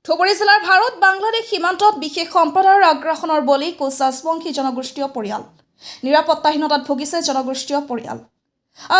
ধুবুৰী জিলাৰ ভাৰত বাংলাদেশ সীমান্তত বিশেষ সম্প্ৰদায়ৰ আগ্ৰাসনৰ বলি কোচ ৰাজবংশী জনগোষ্ঠীয় পৰিয়াল। নিৰাপত্তাহীনতাত ভুগিছে জনগোষ্ঠীয় পৰিয়াল।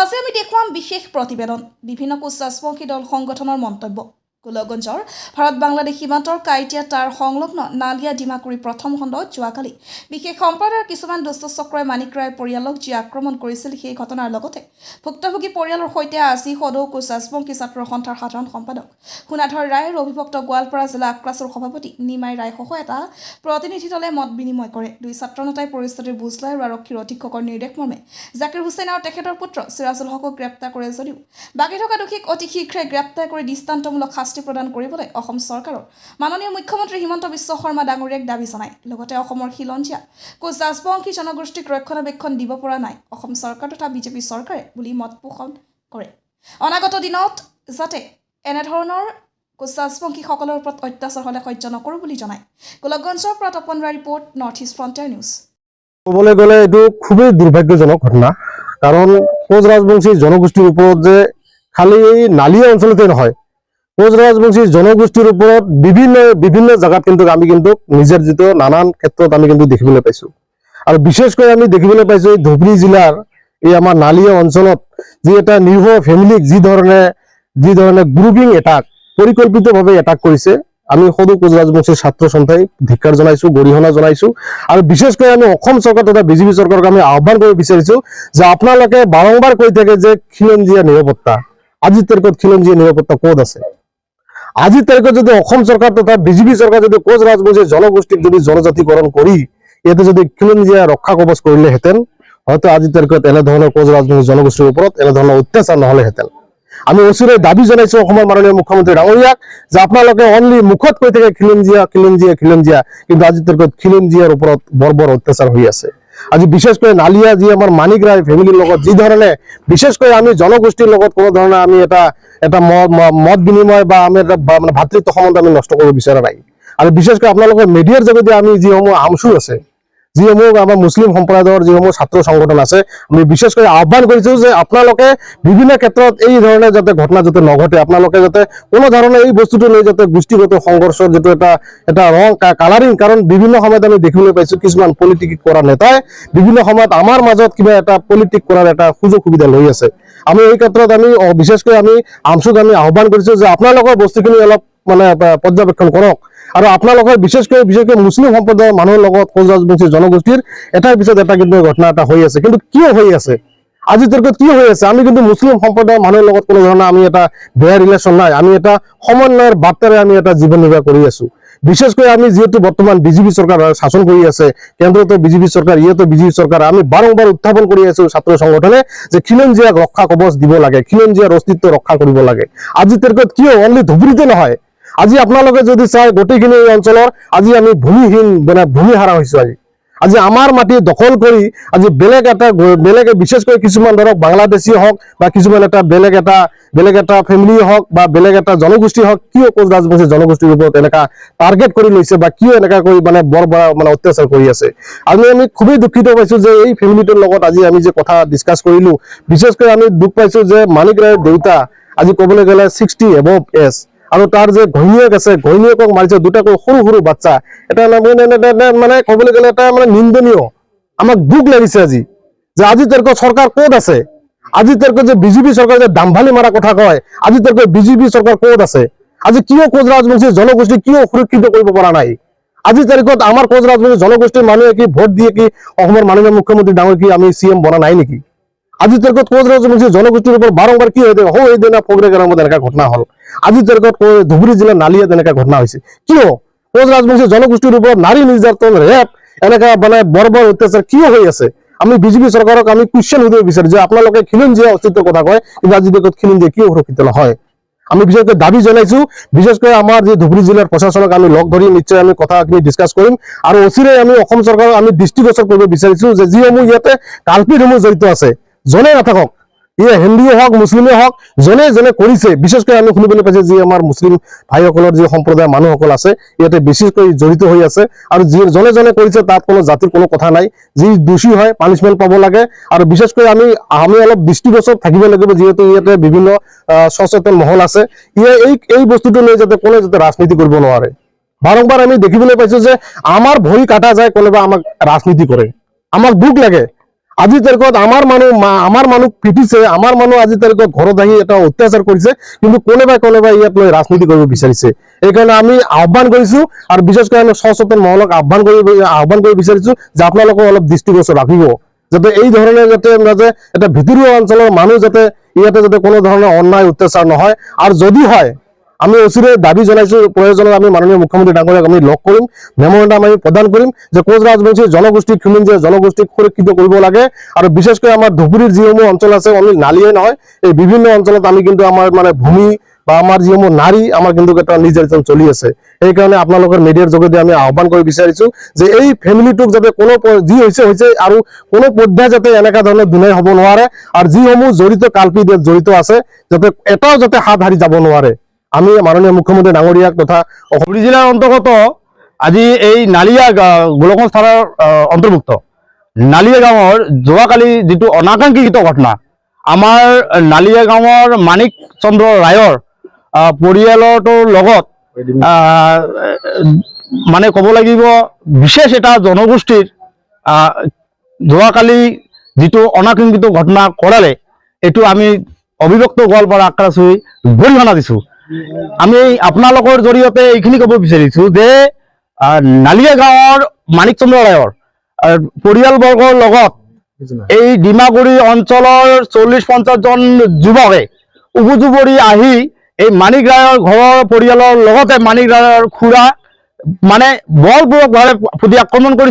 আজি আমি দেখুৱাম বিশেষ প্ৰতিবেদন। বিভিন্ন কোচ ৰাজবংশী দল সংগঠনৰ মন্তব্য। গোলকগঞ্জৰ ভাৰত বাংলাদেশ সীমান্তৰ কাইটিয়া তাৰ সংলগ্ন নালিয়া ডিমাকুৰি প্ৰথম খণ্ডত যোৱাকালি বিশেষ সম্প্ৰদায়ৰ কিছুমান দুষ্ট চক্ৰই মানিক ৰায় পৰিয়ালক যি আক্ৰমণ কৰিছিল সেই ঘটনাৰ লগতে ভুক্তভোগী পৰিয়ালৰ সৈতে আজি সদৌ কোচ ৰাজবংশী ছাত্ৰ সন্থাৰ সাধাৰণ সম্পাদক সোণাধৰ ৰায় আৰু অভিভক্ত গোৱালপাৰা জিলা আক্ৰাছৰ সভাপতি নিমাই ৰায়সহ এটা প্ৰতিনিধি দলে মত বিনিময় কৰে। দুই ছাত্ৰ নেতাই পৰিস্থিতিৰ বুজ লয় আৰু আৰক্ষীৰ অধীক্ষকৰ নিৰ্দেশ মৰ্মে জাকিৰ হুছেইন আৰু তেখেতৰ পুত্ৰ চিৰাজুল হকক গ্ৰেপ্তাৰ কৰে যদিও বাকী থকা দোষীক অতি শীঘ্ৰে গ্ৰেপ্তাৰ কৰি দৃষ্টান্তমূলক শাস্তি প্ৰদান কৰিবলৈ অসম চৰকাৰৰ মাননীয় মুখ্যমন্ত্ৰী হিমন্ত বিশ্ব শৰ্মা ডাঙৰীয়াক দাবী জনায়। লগতে অসমৰ খিলঞ্জীয়া কোচ ৰাজবংশী জনগোষ্ঠীক ৰক্ষণাবেক্ষণ দিব পৰা নাই অসম চৰকাৰ তথা বিজেপি চৰকাৰে বুলি মত পোষণ কৰে। অনাগত দিনত যাতে এনেধৰণৰ কোচ ৰাজবংশীসকলৰ ওপৰত অত্যাচাৰ হ'লে সহ্য নকৰোঁ বুলি জনায়। গোলকগঞ্জৰ পৰা Tapan Roy report, north east frontier news. ক'বলৈ গ'লে এইটো খুবেই দুৰ্ভাগ্যজনক ঘটনা, কাৰণ কোচ ৰাজবংশী জনগোষ্ঠীৰ ওপৰত যে খালি এই নালিয়া অঞ্চলতে নহয়, কোচ ৰাজবংশী জনগোষ্ঠীৰ ওপৰত বিভিন্ন জায়গাত কিন্তু আমি নিজৰ যিটো নানান ক্ষেত্ৰত আমি কিন্তু দেখিবলৈ পাইছোঁ। আৰু বিশেষকৈ আমি দেখিবলৈ পাইছোঁ এই ধুবুৰী জিলাৰ এই আমাৰ নালিয়া অঞ্চলত যি এটা নিৰ্ভৰ ফেমিলিক যি ধৰণে গ্ৰুপিং এটাক পৰিকল্পিতভাৱে এটাক কৰিছে। আমি সদৌ কোচ ৰাজবংশী ছাত্ৰ সন্থাই ধিক্কাৰ জনাইছোঁ, গৰিহণা জনাইছোঁ। আৰু বিশেষকৈ আমি অসম চৰকাৰ তথা বিজেপি চৰকাৰক আমি আহ্বান কৰিব বিচাৰিছোঁ যে আপোনালোকে বাৰম্বাৰ কৈ থাকে যে খিলঞ্জীয়া নিৰাপত্তা, আজিৰ তাৰিখত খিলঞ্জীয়া নিৰাপত্তা ক'ত আছে? আজিৰ তাৰিখত যদি অসম চৰকাৰ তথা বিজেপি চৰকাৰ যদি কোচ ৰাজবংশী জনগোষ্ঠীক যদি জনজাতিকৰণ কৰি ইয়াতে যদি খিলঞ্জীয়া ৰক্ষা কবচ কৰিলেহেঁতেন, হয়তো আজিৰ তাৰিখত এনেধৰণৰ কোচ ৰাজবংশী জনগোষ্ঠীৰ ওপৰত এনেধৰণৰ অত্যাচাৰ নহ'লেহেঁতেন। আমি অচিৰে দাবী জনাইছোঁ অসমৰ মাননীয় মুখ্যমন্ত্ৰী ডাঙৰীয়াক যে আপোনালোকে অনলি মুখত কৈ থাকে খিলঞ্জীয়া, কিন্তু আজিৰ তাৰিখত খিলঞ্জীয়াৰ ওপৰত বৰ অত্যাচাৰ হৈ আছে। আজি বিশেষকৈ নালিয়া যি আমাৰ মানিক ৰায় ফেমিলিৰ লগত যি ধৰণে বিশেষকৈ আমি জনগোষ্ঠীৰ লগত কোনো ধৰণে আমি এটা মত বিনিময় বা আমি এটা মানে ভাতৃত্ব সম্বন্ধ আমি নষ্ট কৰিব বিচৰা নাই। আৰু বিশেষকৈ আপোনালোকৰ মিডিয়াৰ যোগেদি আমি যিসমূহ আমচু আছে, যিসমূহ আমাৰ মুছলিম সম্প্ৰদায়ৰ যিসমূহ ছাত্ৰ সংগঠন আছে, আমি বিশেষকৈ আহ্বান কৰিছোঁ যে আপোনালোকে বিভিন্ন ক্ষেত্ৰত এই ধৰণে যাতে ঘটনা যাতে নঘটে, আপোনালোকে যাতে কোনো ধৰণে এই বস্তুটো লৈ যাতে গোষ্ঠীগত সংঘৰ্ষৰ যিটো এটা ৰং কালাৰিং, কাৰণ বিভিন্ন সময়ত আমি দেখিবলৈ পাইছোঁ কিছুমান পলিটিক কৰা নেতাই বিভিন্ন সময়ত আমাৰ মাজত কিবা এটা পলিটিক কৰাৰ এটা সুযোগ সুবিধা লৈ আছে। আমি এই ক্ষেত্ৰত আমি বিশেষকৈ আমি আমচুক আমি আহ্বান কৰিছোঁ যে আপোনালোকৰ বস্তুখিনি অলপ মানে পৰ্যবেক্ষণ কৰক। আৰু আপোনালোকৰ বিশেষকৈ মুছলিম সম্প্ৰদায়ৰ মানুহৰ লগত কোচ ৰাজবংশী জনগোষ্ঠীৰ এটাৰ পিছত এটা কিন্তু ঘটনা এটা হৈ আছে। কিন্তু কিয় হৈ আছে? আজিৰ তাৰিখত কি হৈ আছে? আমি কিন্তু মুছলিম সম্প্ৰদায়ৰ মানুহৰ লগত কোনো ধৰণৰ আমি এটা বেয়া ৰিলেশ্যন নাই, আমি এটা সমন্বয়ৰ বাৰ্তাৰে আমি এটা জীৱন নিৰ্বাহ কৰি আছোঁ। বিশেষকৈ আমি যিহেতু বৰ্তমান বিজেপি চৰকাৰ শাসন কৰি আছে, কেন্দ্ৰতো বিজেপি চৰকাৰ, ইয়াতো বিজেপি চৰকাৰ, আমি বাৰম্বাৰ উত্থাপন কৰি আছোঁ ছাত্ৰ সংগঠনে যে খিলঞ্জীয়াক ৰক্ষা কবচ দিব লাগে, খিলঞ্জীয়াৰ অস্তিত্ব ৰক্ষা কৰিব লাগে। আজিৰ তাৰিখত কিয় অনলি ধুবুৰীতে নহয়, আজি আপোনালোকে যদি চাই গোটেইখিনি এই অঞ্চলৰ আজি আমি ভূমিহীন মানে ভূমিহাৰা হৈছোঁ। আজি আমাৰ মাটি দখল কৰি আজি বেলেগে বিশেষকৈ কিছুমান ধৰক বাংলাদেশী হওক বা কিছুমান এটা বেলেগ এটা ফেমিলি হওক বা বেলেগ এটা জনগোষ্ঠী হওক, কিয় কোচ ৰাজবংশী জনগোষ্ঠীৰ ওপৰত এনেকা টাৰ্গেট কৰি লৈছে বা কিয় এনেকা কৰি মানে মানে অত্যাচাৰ কৰি আছে? আমি খুবেই দুখিত পাইছোঁ যে এই ফেমিলিটোৰ লগত আজি আমি যে কথা ডিছকাছ কৰিলোঁ, বিশেষকৈ আমি দুখ পাইছোঁ যে মানিক ৰায়ৰ দেউতা আজি ক'বলৈ গ'লে 60 এবভ এজ, আৰু তাৰ যে ঘৈণীয়েক আছে, ঘৈণীয়েকক মাৰিছে দুটাকৈ সৰু বাচ্চা। এটা মানে ক'বলৈ গ'লে এটা মানে নিন্দনীয়। আমাক দুখ লাগিছে আজি যে আজিৰ তাৰিখত চৰকাৰ ক'ত আছে? আজিৰ তাৰিখত যে বিজেপি চৰকাৰ যে দাম্ভালি মাৰা কথা কয়, আজিৰ তাৰিখত বিজেপি চৰকাৰ ক'ত আছে? আজি কিয় কোচ ৰাজবংশী জনগোষ্ঠী কিয় সুৰক্ষিত কৰিব পৰা নাই? আজিৰ তাৰিখত আমাৰ কোচ ৰাজবংশী জনগোষ্ঠীৰ মানুহে কি ভোট দিয়ে কি অসমৰ মাননীয় মুখ্যমন্ত্ৰী ডাঙৰ কি আমি CM বনা নাই নেকি? আজিৰ তাৰিখত কোচ ৰাজবংশী জনগোষ্ঠীৰ ওপৰত বাৰম্বাৰ কি হৈ থাকে? সেইদিনা ফগ্ৰেগামত এনেকা ঘটনা হ'ল, আজিৰ তাৰিখত ধুবুৰী জিলাৰ নালিয়াত এনেকা ঘটনা হৈছে। কিয় কোচ ৰাজবংশী জনগোষ্ঠীৰ ওপৰত নাৰী নিৰ্যাতন, ৰেপ, এনেকা মানে বৰ অত্যাচাৰ কিয় হৈ আছে? আমি বিজেপি চৰকাৰক আমি কুৱেশ্যন সুধিব বিচাৰো যে আপোনালোকে খিলঞ্জীয়া অস্তিত্বৰ কথা কয়, কিন্তু আজিৰ তাৰিখত খিলঞ্জীয়া কিয় সুৰক্ষিত নহয়? আমি বিশেষকৈ দাবী জনাইছোঁ, বিশেষকৈ আমাৰ যি ধুবুৰী জিলাৰ প্ৰশাসনক আমি লগ ধৰি নিশ্চয় আমি কথাখিনি ডিছকাছ কৰিম। আৰু অচিৰে আমি অসম চৰকাৰক আমি দৃষ্টিগোচৰ কৰিব বিচাৰিছোঁ যে যিসমূহ ইয়াতে কালপিতসমূহ জড়িত আছে, জনে নাথাকক, ইয়ে হিন্দুৱে হওক মুছলিমে হওক জনে জনে কৰিছে, বিশেষকৈ আমি শুনিবলৈ পাইছো যি আমাৰ মুছলিম ভাইসকলৰ যি সম্প্ৰদায়ৰ মানুহসকল আছে ইয়াতে বিশেষকৈ জড়িত হৈ আছে, আৰু যি জনে জনে কৰিছে তাত কোনো জাতিৰ কোনো কথা নাই। যি দোষী হয় পানিছমেণ্ট পাব লাগে, আৰু বিশেষকৈ আমি অলপ দৃষ্টিগোচৰ থাকিব লাগিব, যিহেতু ইয়াতে বিভিন্ন সচেতন মহল আছে। এই বস্তুটো লৈ যাতে কোনে যাতে ৰাজনীতি কৰিব নোৱাৰে। বাৰম্বাৰ আমি দেখিবলৈ পাইছো যে আমাৰ ভৰি কাটা যায়, কোনোবা আমাক ৰাজনীতি কৰে, আমাক দুখ লাগে। আজিৰ তাৰিখত আমাৰ মানুহ পিটিছে, আমাৰ মানুহ আজিৰ তাৰিখত ঘৰত আহি এটা অত্যাচাৰ কৰিছে, কিন্তু কোনোবাই ইয়াত লৈ ৰাজনীতি কৰিব বিচাৰিছে। এইকাৰণে আমি আহ্বান কৰিছো, আৰু বিশেষকৈ আমি সচেতন মহলক আহ্বান কৰিব বিচাৰিছো যে আপোনালোকে অলপ দৃষ্টিগোচৰ ৰাখিব, যাতে এই ধৰণে যাতে এটা ভিতৰুৱা অঞ্চলৰ মানুহ যাতে ইয়াতে যাতে কোনো ধৰণৰ অন্যায় অত্যাচাৰ নহয়। আৰু যদি হয় আমি অচিৰে দাবী জনাইছো, প্ৰয়োজনত আমি মাননীয় মুখ্যমন্ত্ৰী ডাঙৰীয়াক আমি লগ কৰিম, মেমৰেণ্ডাম আমি প্ৰদান কৰিম যে কোচ ৰাজবংশী জনগোষ্ঠীক খিলঞ্জীয়া জনগোষ্ঠীক সুৰক্ষিত কৰিব লাগে। আৰু বিশেষকৈ আমাৰ ধুবুৰীৰ যিসমূহ অঞ্চল আছে, অনলি নালিয়ে নহয়, এই বিভিন্ন অঞ্চলত আমি কিন্তু আমাৰ ভূমি বা আমাৰ যিসমূহ নাৰী আমাৰ কিন্তু এটা নিৰ্যাতন চলি আছে। সেইকাৰণে আপোনালোকৰ মিডিয়াৰ যোগেদি আমি আহ্বান কৰিব বিচাৰিছো যে এই ফেমিলিটোক যাতে কোনো যি হৈছে আৰু কোনো পৰ্যায় যাতে এনেকুৱা ধৰণৰ দুনাই হ'ব নোৱাৰে, আৰু যিসমূহ কালপিত জড়িত আছে যাতে এটাও যাতে হাত হাৰি যাব নোৱাৰে। আমি মাননীয় মুখ্যমন্ত্ৰী ডাঙৰীয়াক তথা ধুবুৰী জিলাৰ অন্তৰ্গত আজি এই নালিয়া গোলকগঞ্জ থানাৰ অন্তৰ্ভুক্ত নালিয়া গাঁৱৰ যোৱাকালি যিটো অনাকাংক্ষিত ঘটনা, আমাৰ নালিয়া গাঁৱৰ মানিক চন্দ্ৰ ৰায়ৰ পৰিয়ালটোৰ লগত মানে ক'ব লাগিব বিশেষ এটা জনগোষ্ঠীৰ যোৱাকালি যিটো অনাকাংক্ষিত ঘটনা কৰালে, এইটো আমি অভিব্যক্ত গোৱালপাৰা আক্ৰাচুই গৰিহণা দিছো। আমি আপোনালোকৰ জৰিয়তে এইখিনি ক'ব বিচাৰিছো যে নালিয়া গাঁৱৰ মানিক চন্দ্ৰ ৰায়ৰ পৰিয়ালবৰ্গৰ লগত এই ডিমাগুৰি অঞ্চলৰ 40-50 জন যুৱকে উপুজুবৰি আহি এই মানিক ৰায়ৰ ঘৰৰ পৰিয়ালৰ লগতে মানিক ৰায়ৰ খুৰা বলপূৰ্বকভাৱে প্ৰতি আক্ৰমণ কৰি